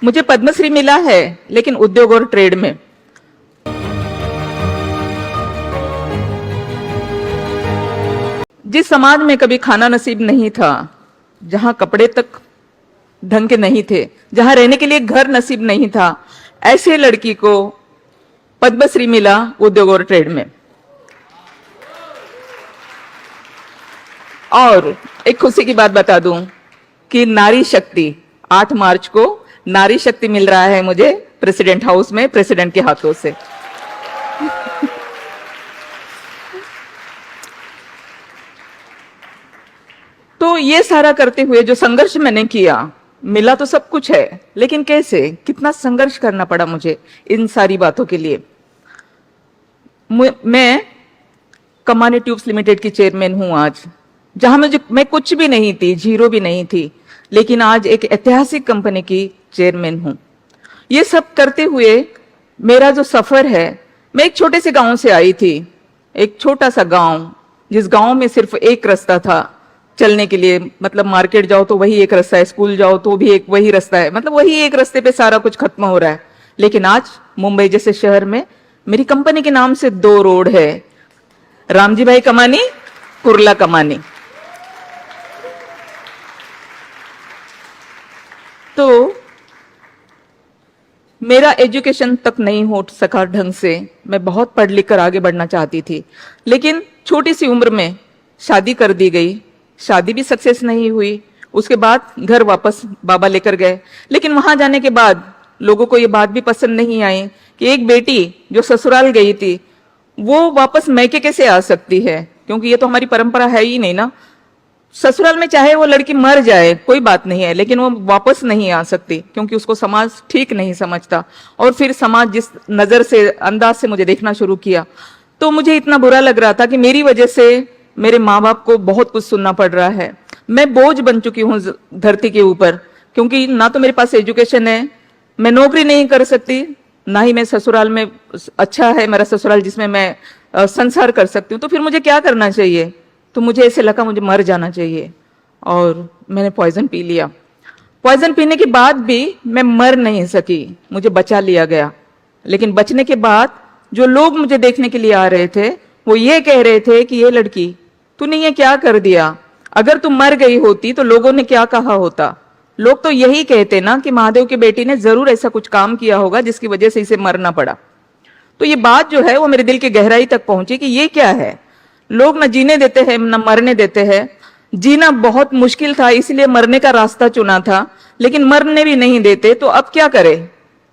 मुझे पद्मश्री मिला है, लेकिन उद्योग और ट्रेड में। जिस समाज में कभी खाना नसीब नहीं था, जहां कपड़े तक ढंग के नहीं थे, जहां रहने के लिए घर नसीब नहीं था, ऐसे लड़की को पद्मश्री मिला उद्योग और ट्रेड में। और एक खुशी की बात बता दूं कि नारी शक्ति 8 मार्च को नारी शक्ति मिल रहा है मुझे प्रेसिडेंट हाउस में, प्रेसिडेंट के हाथों से। तो ये सारा करते हुए जो संघर्ष मैंने किया, मिला तो सब कुछ है, लेकिन कैसे, कितना संघर्ष करना पड़ा मुझे इन सारी बातों के लिए। मैं कमानी ट्यूब्स लिमिटेड की चेयरमैन हूं आज, जहां मैं कुछ भी नहीं थी, जीरो भी नहीं थी, लेकिन आज एक ऐतिहासिक कंपनी की चेयरमैन हूं। ये सब करते हुए मेरा जो सफर है, मैं एक छोटे से गांव से आई थी, एक छोटा सा गांव, जिस गांव में सिर्फ एक रास्ता था चलने के लिए, मतलब मार्केट जाओ तो वही एक रास्ता है, स्कूल जाओ तो भी एक वही रास्ता है, मतलब वही एक रास्ते पे सारा कुछ खत्म हो रहा है। लेकिन आज मुंबई जैसे शहर में मेरी कंपनी के नाम से 2 रोड है, रामजी भाई कमानी, कुर्ला कमानी। तो मेरा एजुकेशन तक नहीं हो सका ढंग से, मैं बहुत पढ़ लिख कर आगे बढ़ना चाहती थी, लेकिन छोटी सी उम्र में शादी कर दी गई, शादी भी सक्सेस नहीं हुई। उसके बाद घर वापस बाबा लेकर गए, लेकिन वहां जाने के बाद लोगों को ये बात भी पसंद नहीं आई कि एक बेटी जो ससुराल गई थी वो वापस मैके कैसे आ सकती है, क्योंकि ये तो हमारी परंपरा है ही नहीं ना। ससुराल में चाहे वो लड़की मर जाए कोई बात नहीं है, लेकिन वो वापस नहीं आ सकती, क्योंकि उसको समाज ठीक नहीं समझता। और फिर समाज जिस नजर से, अंदाज से मुझे देखना शुरू किया, तो मुझे इतना बुरा लग रहा था कि मेरी वजह से मेरे माँ बाप को बहुत कुछ सुनना पड़ रहा है। मैं बोझ बन चुकी हूँ धरती के ऊपर, क्योंकि ना तो मेरे पास एजुकेशन है, मैं नौकरी नहीं कर सकती, ना ही मैं ससुराल में, अच्छा है मेरा ससुराल जिसमें मैं संसार कर सकती हूँ। तो फिर मुझे क्या करना चाहिए? तो मुझे ऐसे लगा मुझे मर जाना चाहिए, और मैंने पॉइजन पी लिया। पॉइजन पीने के बाद भी मैं मर नहीं सकी, मुझे बचा लिया गया। लेकिन बचने के बाद जो लोग मुझे देखने के लिए आ रहे थे, वो ये कह रहे थे कि ये लड़की, तूने ये क्या कर दिया? अगर तू मर गई होती तो लोगों ने क्या कहा होता? लोग तो यही कहते ना कि महादेव की बेटी ने जरूर ऐसा कुछ काम किया होगा जिसकी वजह से इसे मरना पड़ा। तो ये बात जो है वो मेरे दिल की गहराई तक पहुंची कि ये क्या है, लोग न जीने देते हैं न मरने देते हैं। जीना बहुत मुश्किल था, इसलिए मरने का रास्ता चुना था, लेकिन मरने भी नहीं देते, तो अब क्या करे?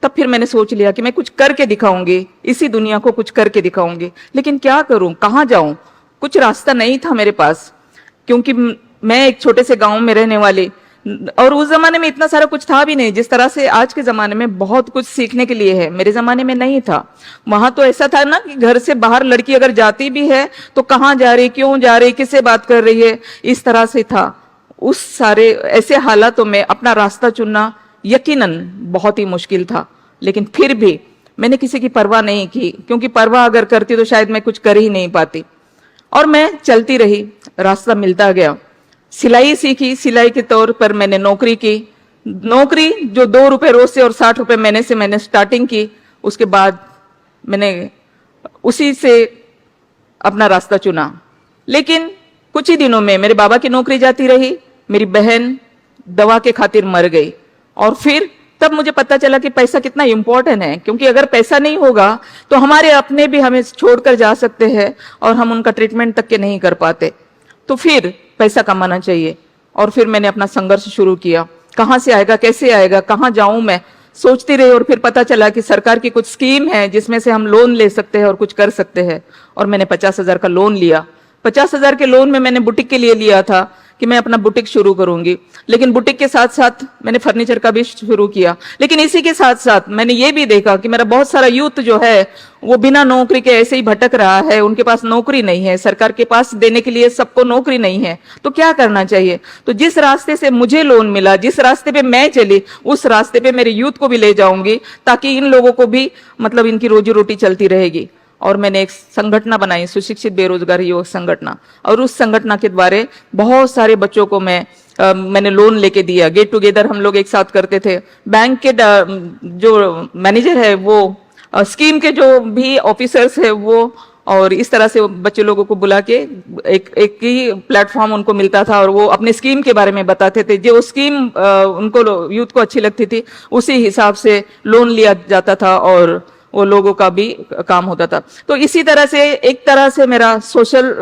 तब फिर मैंने सोच लिया कि मैं कुछ करके दिखाऊंगी, इसी दुनिया को कुछ करके दिखाऊंगी। लेकिन क्या करूं, कहां जाऊं? कुछ रास्ता नहीं था मेरे पास, क्योंकि मैं एक छोटे से गांव में रहने वाली, और उस जमाने में इतना सारा कुछ था भी नहीं जिस तरह से आज के जमाने में बहुत कुछ सीखने के लिए है, मेरे जमाने में नहीं था। वहां तो ऐसा था ना कि घर से बाहर लड़की अगर जाती भी है तो कहाँ जा रही, क्यों जा रही, किससे बात कर रही है, इस तरह से था। उस सारे ऐसे हालातों में अपना रास्ता चुनना यकीनन बहुत ही मुश्किल था, लेकिन फिर भी मैंने किसी की परवाह नहीं की, क्योंकि परवाह अगर करती तो शायद मैं कुछ कर ही नहीं पाती। और मैं चलती रही, रास्ता मिलता गया। सिलाई सीखी, सिलाई के तौर पर मैंने नौकरी की, नौकरी जो 2 रुपए रोज से और 60 रुपए महीने से मैंने स्टार्टिंग की। उसके बाद मैंने उसी से अपना रास्ता चुना। लेकिन कुछ ही दिनों में मेरे बाबा की नौकरी जाती रही, मेरी बहन दवा के खातिर मर गई, और फिर तब मुझे पता चला कि पैसा कितना इंपॉर्टेंट है, क्योंकि अगर पैसा नहीं होगा तो हमारे अपने भी हमें छोड़कर जा सकते हैं और हम उनका ट्रीटमेंट तक के नहीं कर पाते। तो फिर पैसा कमाना चाहिए, और फिर मैंने अपना संघर्ष शुरू किया। कहाँ से आएगा, कैसे आएगा, कहाँ जाऊं मैं, सोचती रही। और फिर पता चला कि सरकार की कुछ स्कीम है जिसमें से हम लोन ले सकते हैं और कुछ कर सकते हैं, और मैंने 50,000 का लोन लिया। 50,000 के लोन में मैंने बुटीक के लिए लिया था कि मैं अपना बुटीक शुरू करूंगी, लेकिन बुटीक के साथ साथ मैंने फर्नीचर का भी शुरू किया। लेकिन इसी के साथ साथ मैंने ये भी देखा कि मेरा बहुत सारा यूथ जो है वो बिना नौकरी के ऐसे ही भटक रहा है, उनके पास नौकरी नहीं है, सरकार के पास देने के लिए सबको नौकरी नहीं है, तो क्या करना चाहिए? तो जिस रास्ते से मुझे लोन मिला, जिस रास्ते पे मैं चली, उस रास्ते पे मेरे यूथ को भी ले जाऊंगी, ताकि इन लोगों को भी मतलब इनकी रोजी रोटी चलती रहेगी। और मैंने एक संगठन बनाई, सुशिक्षित बेरोजगार युवक संगठन, और उस संगठन के द्वारा बहुत सारे बच्चों को मैं मैंने लोन लेके दिया, गेट टुगेदर हम लोग एक साथ करते थे। बैंक के जो मैनेजर है वो, स्कीम के जो भी ऑफिसर्स है वो, और इस तरह से बच्चे लोगों को बुला के एक ही प्लेटफॉर्म उनको मिलता था और वो अपने स्कीम के बारे में बताते थे। जो स्कीम उनको यूथ को अच्छी लगती थी उसी हिसाब से लोन लिया जाता था और वो लोगों का भी काम होता था। तो इसी तरह से एक तरह से मेरा सोशल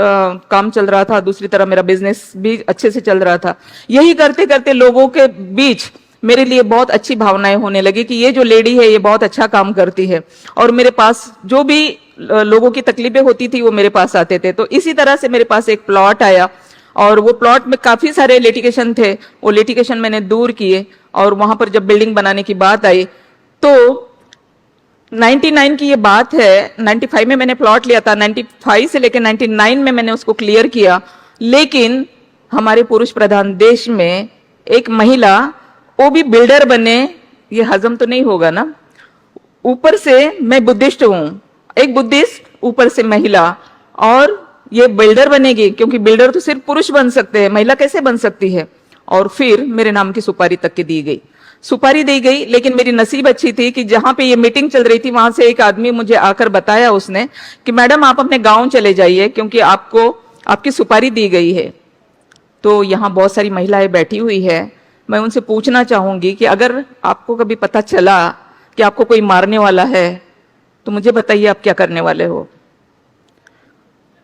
काम चल रहा था, दूसरी तरह मेरा बिजनेस भी अच्छे से चल रहा था। यही करते करते लोगों के बीच मेरे लिए बहुत अच्छी भावनाएं होने लगी कि ये जो लेडी है ये बहुत अच्छा काम करती है, और मेरे पास जो भी लोगों की तकलीफें होती थी वो मेरे पास आते थे। तो इसी तरह से मेरे पास एक प्लॉट आया और वो प्लॉट में काफी सारे लिटिगेशन थे, वो लिटिगेशन मैंने दूर किए, और वहां पर जब बिल्डिंग बनाने की बात आई तो 99 की ये बात है, 95 में मैंने प्लॉट लिया था, 95 से लेकर 99 में मैंने उसको क्लियर किया। लेकिन हमारे पुरुष प्रधान देश में एक महिला, वो भी बिल्डर बने, ये हजम तो नहीं होगा ना। ऊपर से मैं बुद्धिस्ट हूं, एक बुद्धिस्ट, ऊपर से महिला, और ये बिल्डर बनेगी, क्योंकि बिल्डर तो सिर्फ पुरुष बन सकते हैं, महिला कैसे बन सकती है। और फिर मेरे नाम की सुपारी तक के दी गई, सुपारी दी गई। लेकिन मेरी नसीब अच्छी थी कि जहां पे ये मीटिंग चल रही थी वहां से एक आदमी मुझे आकर बताया उसने कि मैडम आप अपने गांव चले जाइए क्योंकि आपको आपकी सुपारी दी गई है। तो यहाँ बहुत सारी महिलाएं बैठी हुई है, मैं उनसे पूछना चाहूंगी कि अगर आपको कभी पता चला कि आपको कोई मारने वाला है तो मुझे बताइए आप क्या करने वाले हो,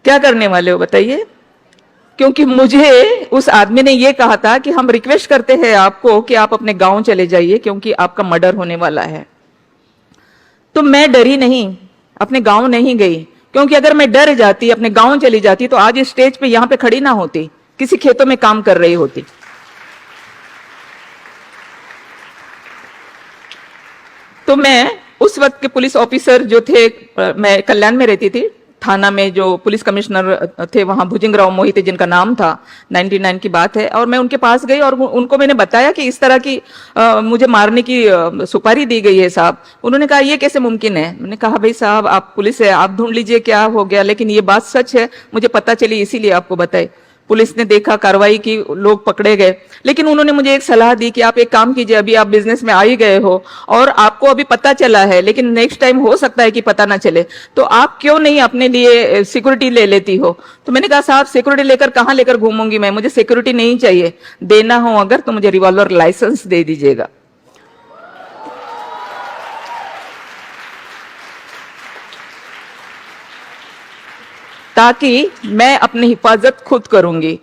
क्या करने वाले हो बताइए। क्योंकि मुझे उस आदमी ने ये कहा था कि हम रिक्वेस्ट करते हैं आपको कि आप अपने गांव चले जाइए क्योंकि आपका मर्डर होने वाला है। तो मैं डरी नहीं, अपने गांव नहीं गई, क्योंकि अगर मैं डर जाती, अपने गांव चली जाती तो आज इस स्टेज पे यहां पे खड़ी ना होती, किसी खेतों में काम कर रही होती। तो मैं उस वक्त के पुलिस ऑफिसर जो थे, मैं कल्याण में रहती थी, थाना में जो पुलिस कमिश्नर थे वहां भुजंगराव मोहिते जिनका नाम था, 99 की बात है, और मैं उनके पास गई और उनको मैंने बताया कि इस तरह की मुझे मारने की सुपारी दी गई है साहब। उन्होंने कहा ये कैसे मुमकिन है। मैंने कहा भाई साहब आप पुलिस है, आप ढूंढ लीजिए क्या हो गया, लेकिन ये बात सच है, मुझे पता चली इसीलिए आपको बताए। पुलिस ने देखा, कार्रवाई की, लोग पकड़े गए। लेकिन उन्होंने मुझे एक सलाह दी कि आप एक काम कीजिए, अभी आप बिजनेस में आ ही गए हो और आपको अभी पता चला है, लेकिन नेक्स्ट टाइम हो सकता है कि पता ना चले, तो आप क्यों नहीं अपने लिए सिक्योरिटी ले लेती हो। तो मैंने कहा साहब सिक्योरिटी लेकर कहां लेकर घूमूंगी मैं, मुझे सिक्योरिटी नहीं चाहिए, देना हो अगर तो मुझे रिवॉल्वर लाइसेंस दे दीजिएगा। ताकि मैं अपनी हिफाजत खुद करूंगी।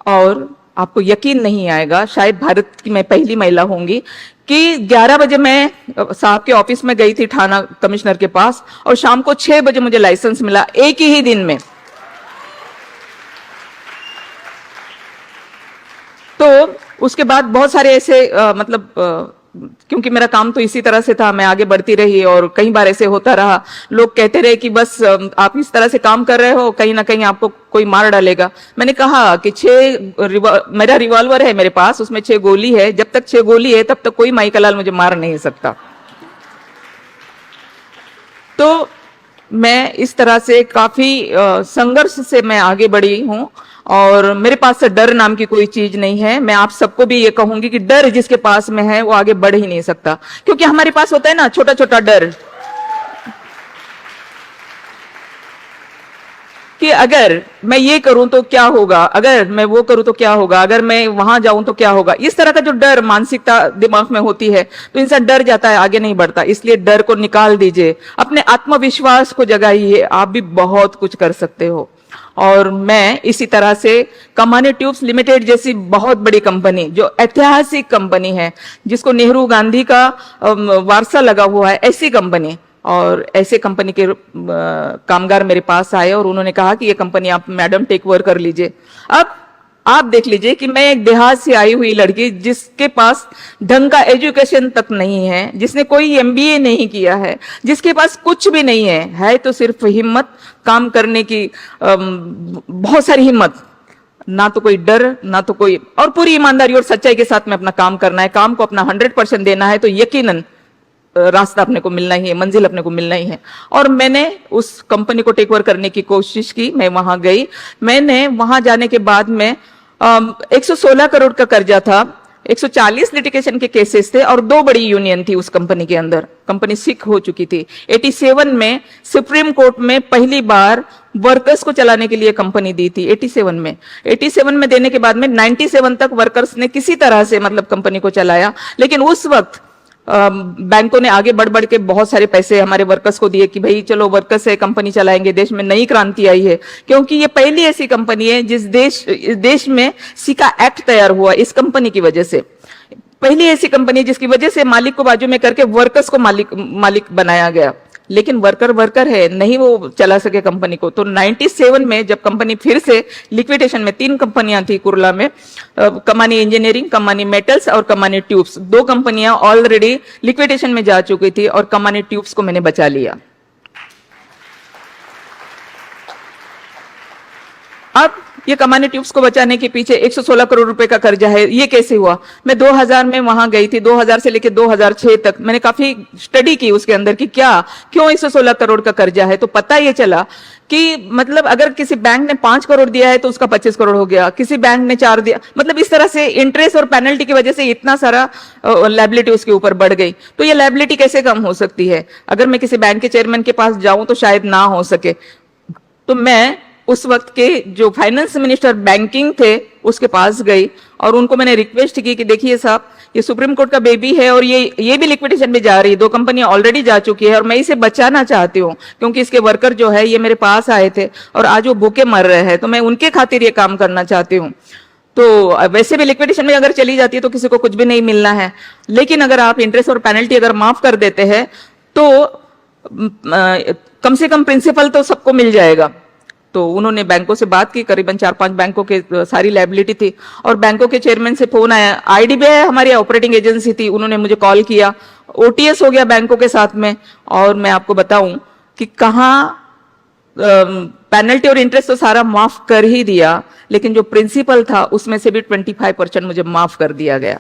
और आपको यकीन नहीं आएगा, शायद भारत की मैं पहली महिला होंगी कि 11 बजे मैं साहब के ऑफिस में गई थी थाना कमिश्नर के पास, और शाम को 6 बजे मुझे लाइसेंस मिला, एक ही दिन में। तो उसके बाद बहुत सारे ऐसे क्योंकि मेरा काम तो इसी तरह से था, मैं आगे बढ़ती रही और कई बार ऐसे होता रहा, लोग कहते रहे कि बस आप इस तरह से काम कर रहे हो, कहीं ना कहीं आपको कोई मार डालेगा। मैंने कहा कि मेरा रिवॉल्वर है मेरे पास, उसमें 6 गोली है, जब तक 6 गोली है तब तक कोई माई का लाल मुझे मार नहीं सकता। तो मैं इस तरह से काफी संघर्ष से मैं आगे बढ़ी हूं, और मेरे पास से डर नाम की कोई चीज नहीं है। मैं आप सबको भी ये कहूंगी कि डर जिसके पास में है वो आगे बढ़ ही नहीं सकता, क्योंकि हमारे पास होता है ना छोटा छोटा डर कि अगर मैं ये करूं तो क्या होगा, अगर मैं वो करूं तो क्या होगा, अगर मैं वहां जाऊं तो क्या होगा। इस तरह का जो डर मानसिकता दिमाग में होती है तो इंसान डर जाता है, आगे नहीं बढ़ता। इसलिए डर को निकाल दीजिए, अपने आत्मविश्वास को जगाइए, आप भी बहुत कुछ कर सकते हो। और मैं इसी तरह से कमानी ट्यूब्स लिमिटेड जैसी बहुत बड़ी कंपनी, जो ऐतिहासिक कंपनी है, जिसको नेहरू गांधी का वारसा लगा हुआ है, ऐसी कंपनी, और ऐसे कंपनी के कामगार मेरे पास आए और उन्होंने कहा कि ये कंपनी आप मैडम टेक ओवर कर लीजिए। अब आप देख लीजिए कि मैं एक देहात से आई हुई लड़की, जिसके पास ढंग का एजुकेशन तक नहीं है, जिसने कोई एमबीए नहीं किया है, जिसके पास कुछ भी नहीं है तो सिर्फ हिम्मत, काम करने की बहुत सारी हिम्मत, ना तो कोई डर, ना तो कोई, और पूरी ईमानदारी और सच्चाई के साथ में अपना काम करना है, काम को अपना 100% देना है, तो यकीनन रास्ता अपने को मिलना ही है, मंजिल अपने को मिलना ही है। और मैंने उस कंपनी को टेक ओवर करने की कोशिश की, मैं वहां गई। मैंने वहां जाने के बाद में 116 करोड़ का कर्जा था, 140 लिटिगेशन के केसेस थे और 2 बड़ी यूनियन थी उस कंपनी के अंदर। कंपनी सिक हो चुकी थी। 87 में सुप्रीम कोर्ट में पहली बार वर्कर्स को चलाने के लिए कंपनी दी थी 87 में देने के बाद में 97 तक वर्कर्स ने किसी तरह से मतलब कंपनी को चलाया। लेकिन उस वक्त बैंकों ने आगे बढ़ बढ़ के बहुत सारे पैसे हमारे वर्कर्स को दिए कि भाई चलो वर्कर्स से कंपनी चलाएंगे, देश में नई क्रांति आई है। क्योंकि ये पहली ऐसी कंपनी है जिस देश में सिका एक्ट तैयार हुआ इस कंपनी की वजह से। पहली ऐसी कंपनी जिसकी वजह से मालिक को बाजू में करके वर्कर्स को मालिक बनाया गया। लेकिन वर्कर है, नहीं वो चला सके कंपनी को। तो 97 में जब कंपनी फिर से लिक्विडेशन में, 3 कंपनियां थी कुरला में, कमानी इंजीनियरिंग, कमानी मेटल्स और कमानी ट्यूब्स, 2 कंपनियां ऑलरेडी लिक्विडेशन में जा चुकी थी और कमानी ट्यूब्स को मैंने बचा लिया। अब ये कमानी ट्यूब्स को बचाने के पीछे 116 करोड़ रुपए का कर्जा है। ये कैसे हुआ? मैं 2000 में वहां गई थी, 2000 से लेकर 2006 तक मैंने काफी स्टडी की उसके अंदर कि क्यों 116 करोड़ का कर्जा है। तो पता ये चला कि मतलब अगर किसी बैंक ने 5 करोड़ दिया है तो उसका 25 करोड़ हो गया, किसी बैंक ने 4 दिया, मतलब इस तरह से इंटरेस्ट और पेनल्टी की वजह से इतना सारा लायबिलिटी उसके ऊपर बढ़ गई। तो ये लायबिलिटी कैसे कम हो सकती है? अगर मैं किसी बैंक के चेयरमैन के पास जाऊं तो शायद ना हो सके। तो मैं उस वक्त के जो फाइनेंस मिनिस्टर बैंकिंग थे उसके पास गई और उनको मैंने रिक्वेस्ट की कि देखिए साहब, ये सुप्रीम कोर्ट का बेबी है और ये भी लिक्विडेशन में जा रही है, 2 कंपनियां ऑलरेडी जा चुकी है और मैं इसे बचाना चाहती हूँ क्योंकि इसके वर्कर जो है ये मेरे पास आए थे और आज वो भूखे मर रहे हैं, तो मैं उनके खातिर ये काम करना चाहती हूँ। तो वैसे भी लिक्विडेशन में अगर चली जाती है तो किसी को कुछ भी नहीं मिलना है, लेकिन अगर आप इंटरेस्ट और पेनल्टी अगर माफ कर देते हैं तो कम से कम प्रिंसिपल तो सबको मिल जाएगा। तो उन्होंने बैंकों से बात की, करीबन 4-5 बैंकों के सारी लायबिलिटी थी और बैंकों के चेयरमैन से फोन आया। आईडीबीआई हमारी ऑपरेटिंग एजेंसी थी, उन्होंने मुझे कॉल किया, ओटीएस हो गया बैंकों के साथ में। और मैं आपको बताऊं कि कहां पेनल्टी और इंटरेस्ट तो सारा माफ कर ही दिया, लेकिन जो प्रिंसिपल था उसमें से भी 25% मुझे माफ कर दिया गया।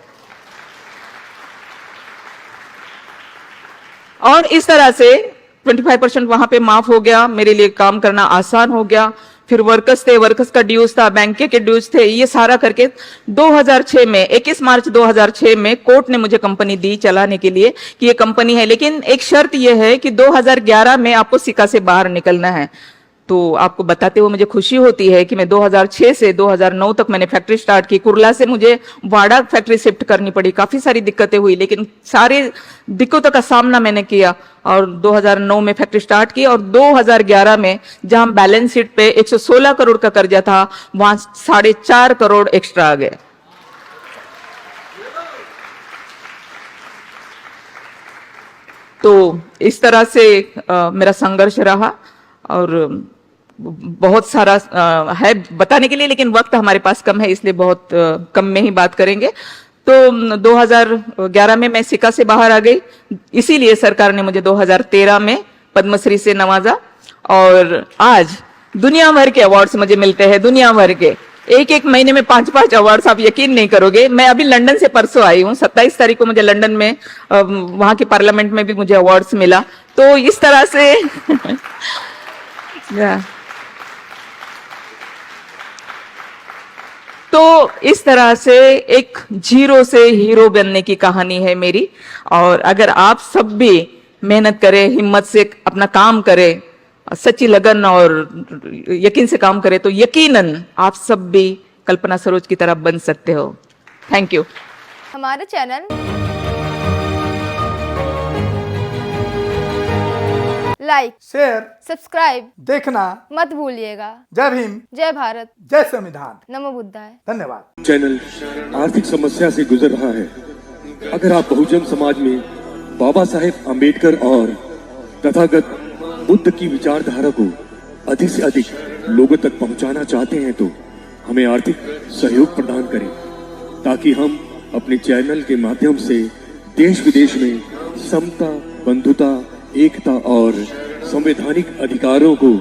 और इस तरह से 25% वहां पे माफ हो गया, मेरे लिए काम करना आसान हो गया। फिर वर्कर्स थे, वर्कर्स का ड्यूज था, बैंक के ड्यूज थे, ये सारा करके 2006 में 21 मार्च 2006 में कोर्ट ने मुझे कंपनी दी चलाने के लिए कि ये कंपनी है, लेकिन एक शर्त ये है कि 2011 में आपको सिका से बाहर निकलना है। तो आपको बताते हुए मुझे खुशी होती है कि मैं 2006 से 2009 तक मैंने फैक्ट्री स्टार्ट की। कुरला से मुझे वाड़ा फैक्ट्री शिफ्ट करनी पड़ी, काफी सारी दिक्कतें हुई, लेकिन सारी दिक्कतों का सामना मैंने किया और 2009 में फैक्ट्री स्टार्ट की। और 2011 में जहां बैलेंस शीट पे 116 करोड़ का कर्जा था, वहां 4.5 करोड़ एक्स्ट्रा आ गए। तो इस तरह से मेरा संघर्ष रहा और बहुत सारा है बताने के लिए, लेकिन वक्त हमारे पास कम है, इसलिए बहुत कम में ही बात करेंगे। तो 2011 में मैं सिका से बाहर आ गई, इसीलिए सरकार ने मुझे 2013 में पद्मश्री से नवाजा और आज दुनिया भर के अवार्ड्स मुझे मिलते हैं, दुनिया भर के। एक महीने में 5-5 अवार्ड्स, आप यकीन नहीं करोगे। मैं अभी लंदन से परसों आई हूँ, 27 तारीख को मुझे लंदन में वहां के पार्लियामेंट में भी मुझे अवार्ड्स मिला। तो इस तरह से तो इस तरह से एक जीरो से हीरो बनने की कहानी है मेरी। और अगर आप सब भी मेहनत करें, हिम्मत से अपना काम करें, सच्ची लगन और यकीन से काम करें, तो यकीनन आप सब भी कल्पना सरोज की तरह बन सकते हो। Thank you. हमारे चैनल लाइक, शेयर, सब्सक्राइब देखना मत भूलिएगा। जय भीम, जय भारत, जय संविधान, नमो बुद्धाय। धन्यवाद। चैनल आर्थिक समस्या से गुजर रहा है। अगर आप बहुजन समाज में बाबा साहेब अम्बेडकर और तथागत बुद्ध की विचारधारा को अधिक से अधिक लोगों तक पहुंचाना चाहते हैं तो हमें आर्थिक सहयोग प्रदान करें, ताकि हम अपने चैनल के माध्यम से देश विदेश में समता, बंधुता, एकता और संवैधानिक अधिकारों को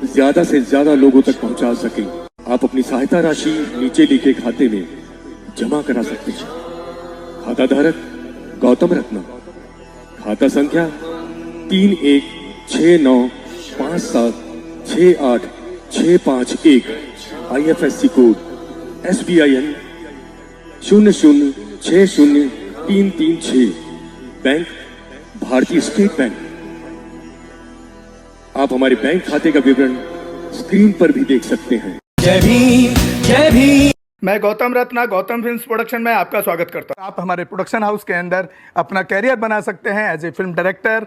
ज्यादा से ज्यादा लोगों तक पहुंचा सकें। आप अपनी सहायता राशि नीचे लिखे खाते में जमा करा सकते हैं। खाता धारक गौतम रत्ना, खाता संख्या 3169576865 IFSC कोड SBIN 00603336, बैंक भारतीय स्टेट बैंक। आप हमारे बैंक खाते का विवरण स्क्रीन पर भी देख सकते हैं। जय भीम, जय भीम। मैं गौतम रत्ना गौतम फिल्म्स प्रोडक्शन में आपका स्वागत करता हूं। आप हमारे प्रोडक्शन हाउस के अंदर अपना कैरियर बना सकते हैं as a film director,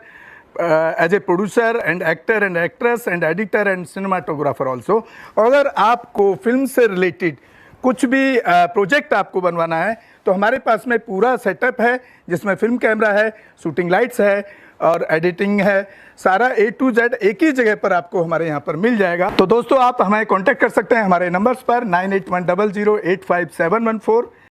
as a producer and actor and actress and editor and cinematographer also. अगर आपको फिल्म से रिलेटेड कुछ भी प्रोजेक्ट आपको बनवाना है तो हमारे पास में पूरा सेटअप है, जिसमें फिल्म कैमरा है, शूटिंग लाइट्स है और एडिटिंग है। सारा A to Z एक ही जगह पर आपको हमारे यहाँ पर मिल जाएगा। तो दोस्तों, आप हमें कांटेक्ट कर सकते हैं हमारे नंबर्स पर 9810085714